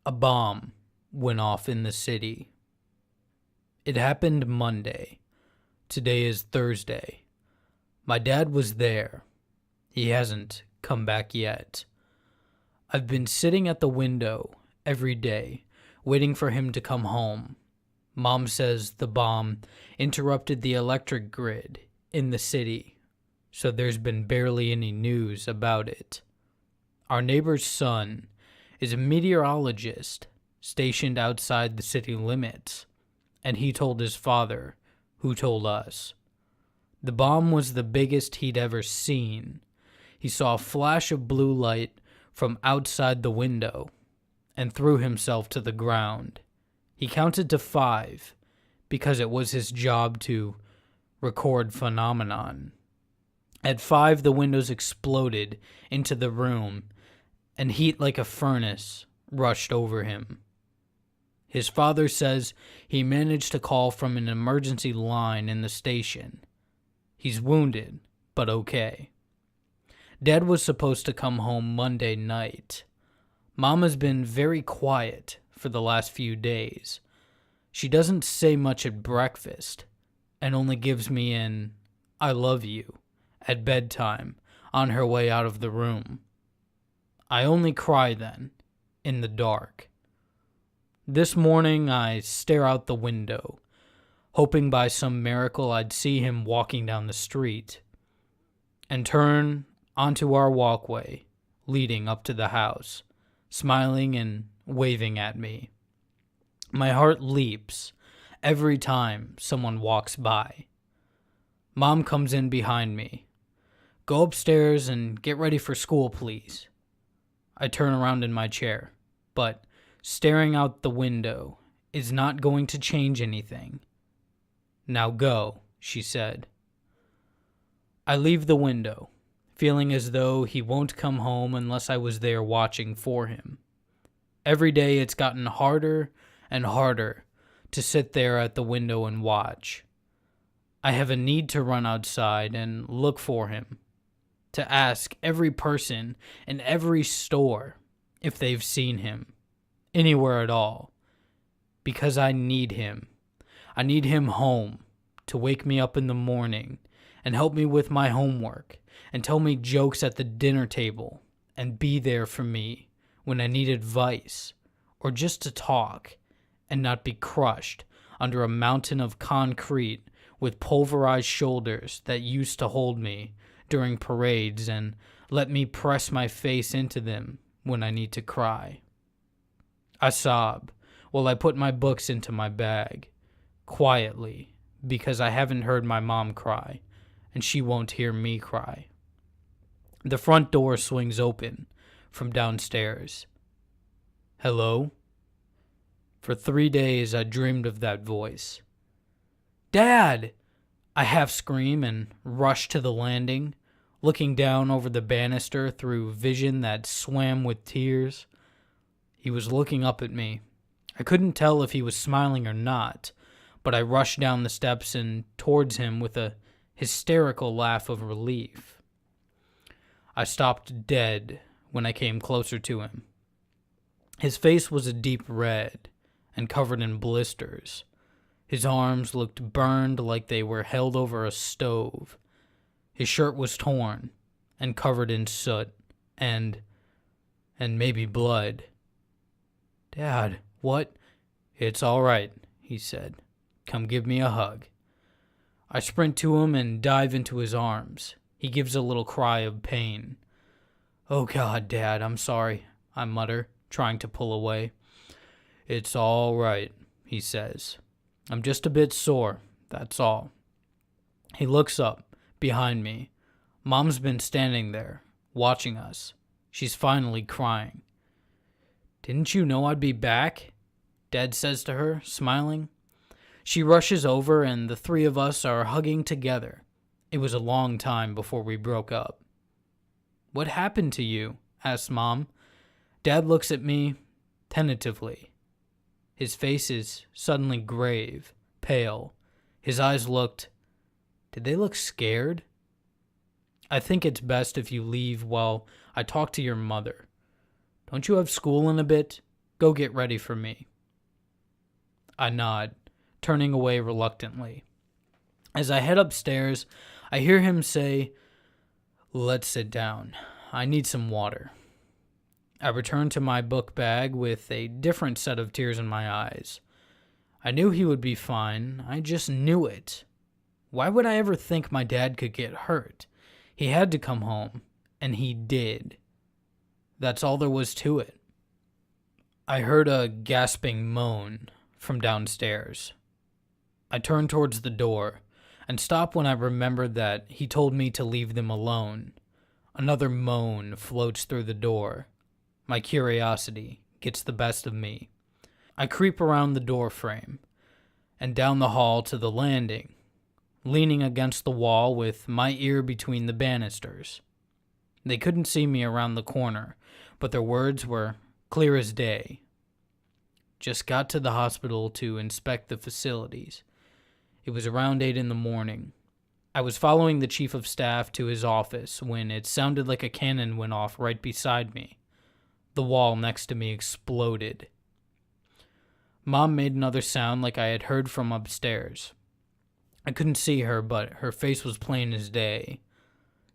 A bomb went off in the city. It happened Monday. Today is Thursday. My dad was there. He hasn't come back yet. I've been sitting at the window every day, waiting for him to come home. Mom says the bomb interrupted the electric grid in the city, so there's been barely any news about it. Our neighbor's son is a meteorologist stationed outside the city limits, and he told his father, who told us. The bomb was the biggest he'd ever seen. He saw a flash of blue light from outside the window and threw himself to the ground. He counted to 5 because it was his job to record phenomenon. At 5, the windows exploded into the room, and heat like a furnace rushed over him. His father says he managed to call from an emergency line in the station. He's wounded, but okay. Dad was supposed to come home Monday night. Mom has been very quiet for the last few days. She doesn't say much at breakfast, and only gives me an "I love you" at bedtime on her way out of the room. I only cry then, in the dark. This morning I stare out the window, hoping by some miracle I'd see him walking down the street, and turn onto our walkway leading up to the house, smiling and waving at me. My heart leaps every time someone walks by. Mom comes in behind me. "Go upstairs and get ready for school, please." I turn around in my chair, but staring out the window is not going to change anything. "Now go," she said. I leave the window, feeling as though he won't come home unless I was there watching for him. Every day it's gotten harder and harder to sit there at the window and watch. I have a need to run outside and look for him, to ask every person in every store if they've seen him, anywhere at all, because I need him. I need him home to wake me up in the morning and help me with my homework and tell me jokes at the dinner table and be there for me when I need advice or just to talk and not be crushed under a mountain of concrete with pulverized shoulders that used to hold me during parades and let me press my face into them when I need to cry. I sob while I put my books into my bag, quietly, because I haven't heard my mom cry, and she won't hear me cry. The front door swings open from downstairs. "Hello?" For 3 days I dreamed of that voice. "Dad!" I half scream and rush to the landing, looking down over the banister through vision that swam with tears. He was looking up at me. I couldn't tell if he was smiling or not, but I rushed down the steps and towards him with a hysterical laugh of relief. I stopped dead when I came closer to him. His face was a deep red and covered in blisters. His arms looked burned like they were held over a stove. His shirt was torn and covered in soot and maybe blood. "Dad, what?" "It's all right," he said. "Come give me a hug." I sprint to him and dive into his arms. He gives a little cry of pain. "Oh God, Dad, I'm sorry," I mutter, trying to pull away. "It's all right," he says. "I'm just a bit sore, that's all." He looks up behind me. Mom's been standing there, watching us. She's finally crying. "Didn't you know I'd be back?" Dad says to her, smiling. She rushes over and the 3 of us are hugging together. It was a long time before we broke up. "What happened to you?" asks Mom. Dad looks at me tentatively. His face is suddenly grave, pale. His eyes did they look scared? "I think it's best if you leave while I talk to your mother. Don't you have school in a bit? Go get ready for me." I nod, turning away reluctantly. As I head upstairs, I hear him say, "Let's sit down. I need some water." I return to my book bag with a different set of tears in my eyes. I knew he would be fine. I just knew it. Why would I ever think my dad could get hurt? He had to come home, and he did. That's all there was to it. I heard a gasping moan from downstairs. I turn towards the door and stop when I remember that he told me to leave them alone. Another moan floats through the door. My curiosity gets the best of me. I creep around the door frame and down the hall to the landing, leaning against the wall with my ear between the banisters. They couldn't see me around the corner, but their words were clear as day. Just got to the hospital to inspect the facilities. It was around 8 in the morning. I was following the chief of staff to his office when it sounded like a cannon went off right beside me. The wall next to me exploded. Mom made another sound like I had heard from upstairs. I couldn't see her, but her face was plain as day.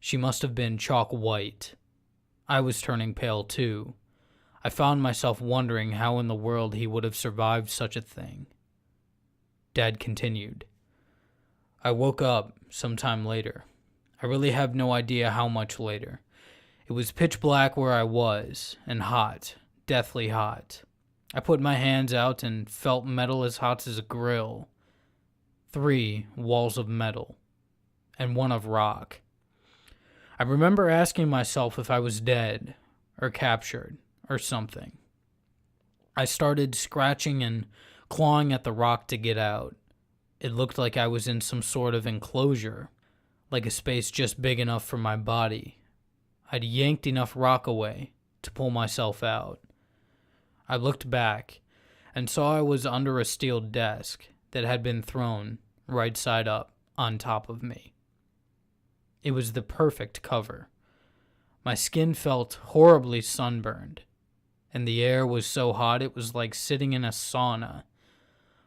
She must have been chalk white. I was turning pale too. I found myself wondering how in the world he would have survived such a thing. Dad continued. I woke up sometime later. I really have no idea how much later. It was pitch black where I was, and hot, deathly hot. I put my hands out and felt metal as hot as a grill. 3 walls of metal, and 1 of rock. I remember asking myself if I was dead, or captured, or something. I started scratching and clawing at the rock to get out. It looked like I was in some sort of enclosure, like a space just big enough for my body. I'd yanked enough rock away to pull myself out. I looked back and saw I was under a steel desk that had been thrown right side up on top of me. It was the perfect cover. My skin felt horribly sunburned, and the air was so hot it was like sitting in a sauna.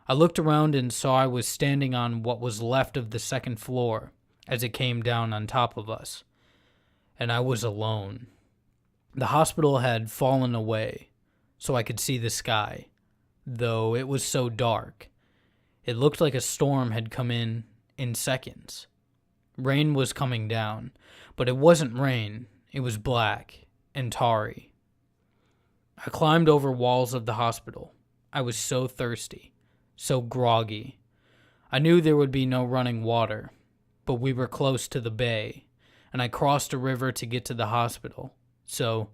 I looked around and saw I was standing on what was left of the second floor as it came down on top of us, and I was alone. The hospital had fallen away, so I could see the sky, though it was so dark. It looked like a storm had come in seconds. Rain was coming down, but it wasn't rain. It was black and tarry. I climbed over walls of the hospital. I was so thirsty, so groggy. I knew there would be no running water, but we were close to the bay, and I crossed a river to get to the hospital, so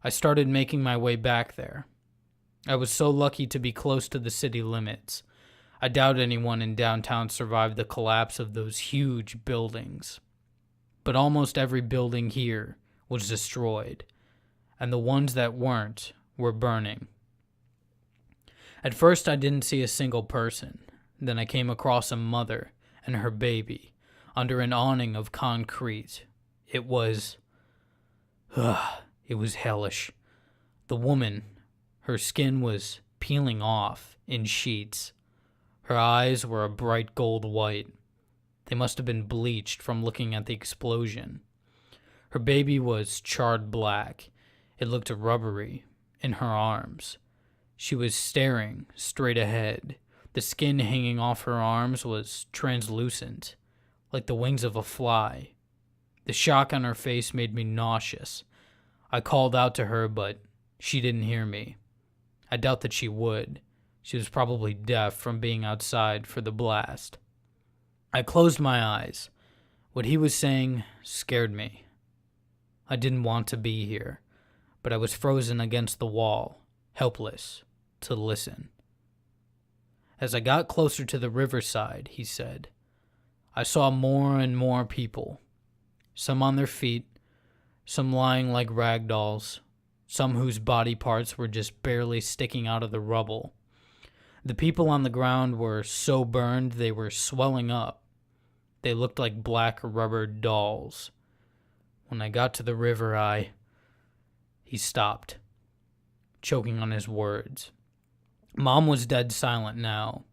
I started making my way back there. I was so lucky to be close to the city limits. I doubt anyone in downtown survived the collapse of those huge buildings. But almost every building here was destroyed, and the ones that weren't were burning. At first I didn't see a single person. Then I came across a mother and her baby under an awning of concrete. It was hellish. The woman, her skin was peeling off in sheets. Her eyes were a bright gold white. They must have been bleached from looking at the explosion. Her baby was charred black. It looked rubbery in her arms. She was staring straight ahead. The skin hanging off her arms was translucent, like the wings of a fly. The shock on her face made me nauseous. I called out to her, but she didn't hear me. I doubt that she would. She was probably deaf from being outside for the blast. I closed my eyes. What he was saying scared me. I didn't want to be here, but I was frozen against the wall, helpless to listen. As I got closer to the riverside, he said, I saw more and more people, some on their feet, some lying like rag dolls, some whose body parts were just barely sticking out of the rubble. The people on the ground were so burned they were swelling up. They looked like black rubber dolls. When I got to the river, He stopped. choking on his words. Mom was dead silent now.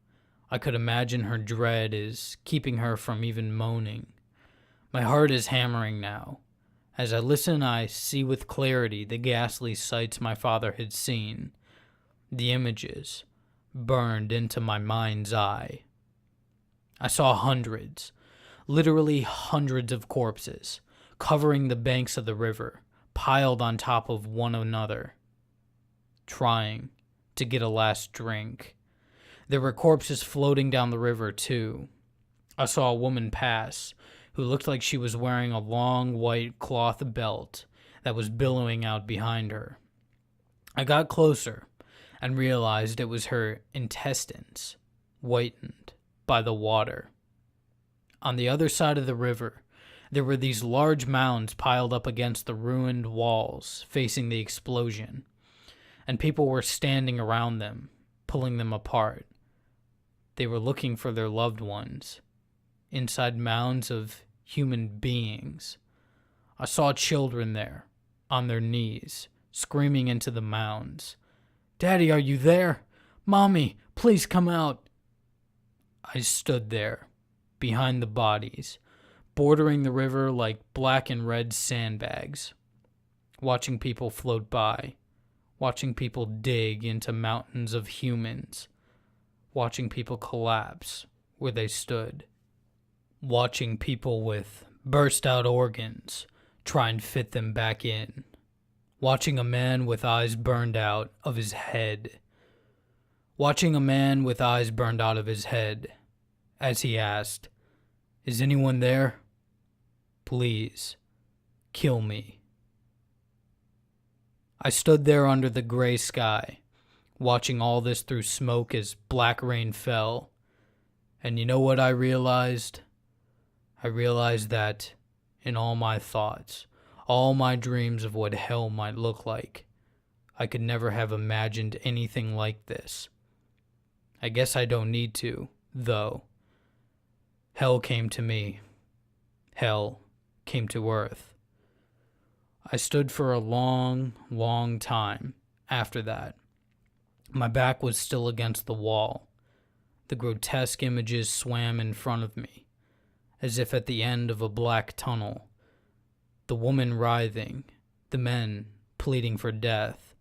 I could imagine her dread is keeping her from even moaning. My heart is hammering now. As I listen, I see with clarity the ghastly sights my father had seen. The images burned into my mind's eye. I saw hundreds, literally hundreds of corpses, covering the banks of the river, piled on top of one another, trying to get a last drink. There were corpses floating down the river, too. I saw a woman pass who looked like she was wearing a long white cloth belt that was billowing out behind her. I got closer and realized it was her intestines, whitened by the water. On the other side of the river, there were these large mounds piled up against the ruined walls facing the explosion, and people were standing around them, pulling them apart. They were looking for their loved ones, inside mounds of human beings. I saw children there, on their knees, screaming into the mounds. "Daddy, are you there? Mommy, please come out." I stood there, behind the bodies, bordering the river like black and red sandbags, watching people float by, watching people dig into mountains of humans, watching people collapse where they stood, watching people with burst-out organs try and fit them back in, watching a man with eyes burned out of his head, as he asked, "Is anyone there? Please, kill me." I stood there under the gray sky, watching all this through smoke as black rain fell, and you know what I realized? I realized that in all my thoughts, all my dreams of what hell might look like, I could never have imagined anything like this. I guess I don't need to, though. Hell came to me. Hell came to Earth. I stood for a long, long time after that. My back was still against the wall. The grotesque images swam in front of me, as if at the end of a black tunnel. The woman writhing, the men pleading for death,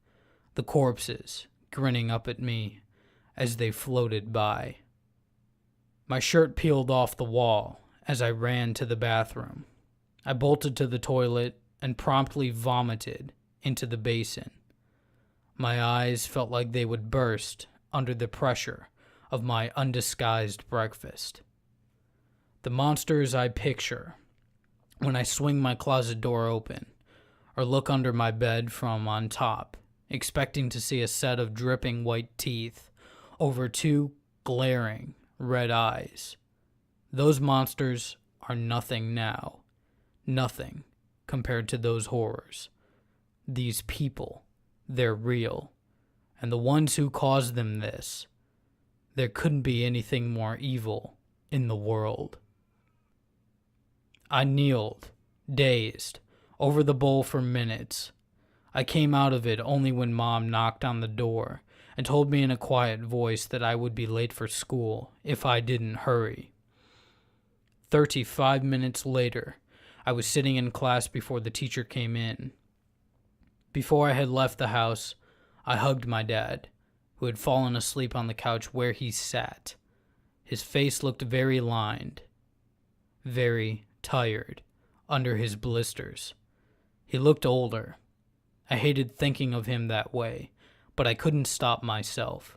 the corpses grinning up at me as they floated by. My shirt peeled off the wall as I ran to the bathroom. I bolted to the toilet and promptly vomited into the basin. My eyes felt like they would burst under the pressure of my undisguised breakfast. The monsters I picture when I swing my closet door open or look under my bed from on top, expecting to see a set of dripping white teeth over two glaring red eyes. Those monsters are nothing now. Nothing compared to those horrors. These people, they're real. And the ones who caused them this, there couldn't be anything more evil in the world. I kneeled, dazed, over the bowl for minutes. I came out of it only when Mom knocked on the door and told me in a quiet voice that I would be late for school if I didn't hurry. 35 minutes later, I was sitting in class before the teacher came in. Before I had left the house, I hugged my dad, who had fallen asleep on the couch where he sat. His face looked very lined, very tired, under his blisters. He looked older. I hated thinking of him that way, but I couldn't stop myself.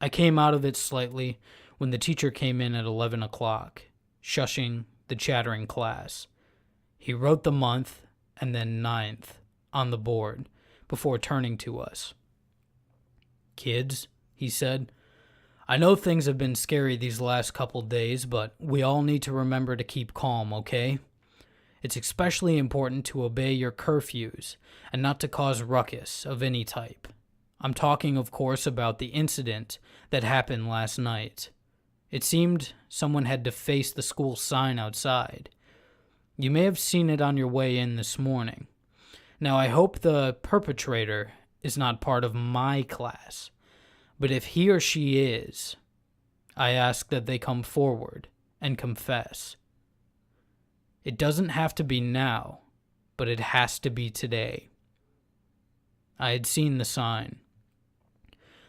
I came out of it slightly when the teacher came in at 11 o'clock, shushing the chattering class. He wrote the month and then 9th on the board before turning to us. "Kids," he said, "I know things have been scary these last couple days, but we all need to remember to keep calm, okay? It's especially important to obey your curfews and not to cause ruckus of any type. I'm talking, of course, about the incident that happened last night. It seemed someone had defaced the school sign outside. You may have seen it on your way in this morning. Now, I hope the perpetrator is not part of my class, but if he or she is, I ask that they come forward and confess. It doesn't have to be now, but it has to be today. I had seen the sign.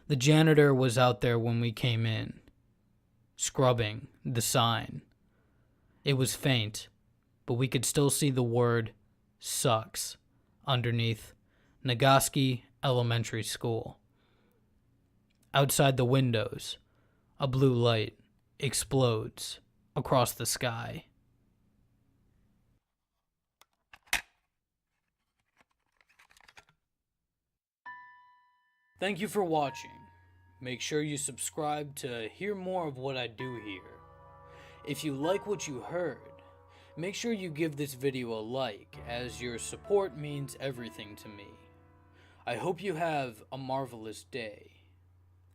The janitor was out there when we came in, scrubbing the sign. It was faint, but we could still see the word sucks underneath Nagaski Elementary School. Outside the windows, a blue light explodes across the sky. Thank you for watching. Make sure you subscribe to hear more of what I do here. If you like what you heard, make sure you give this video a like, as your support means everything to me. I hope you have a marvelous day,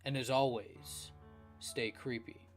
and as always, stay creepy.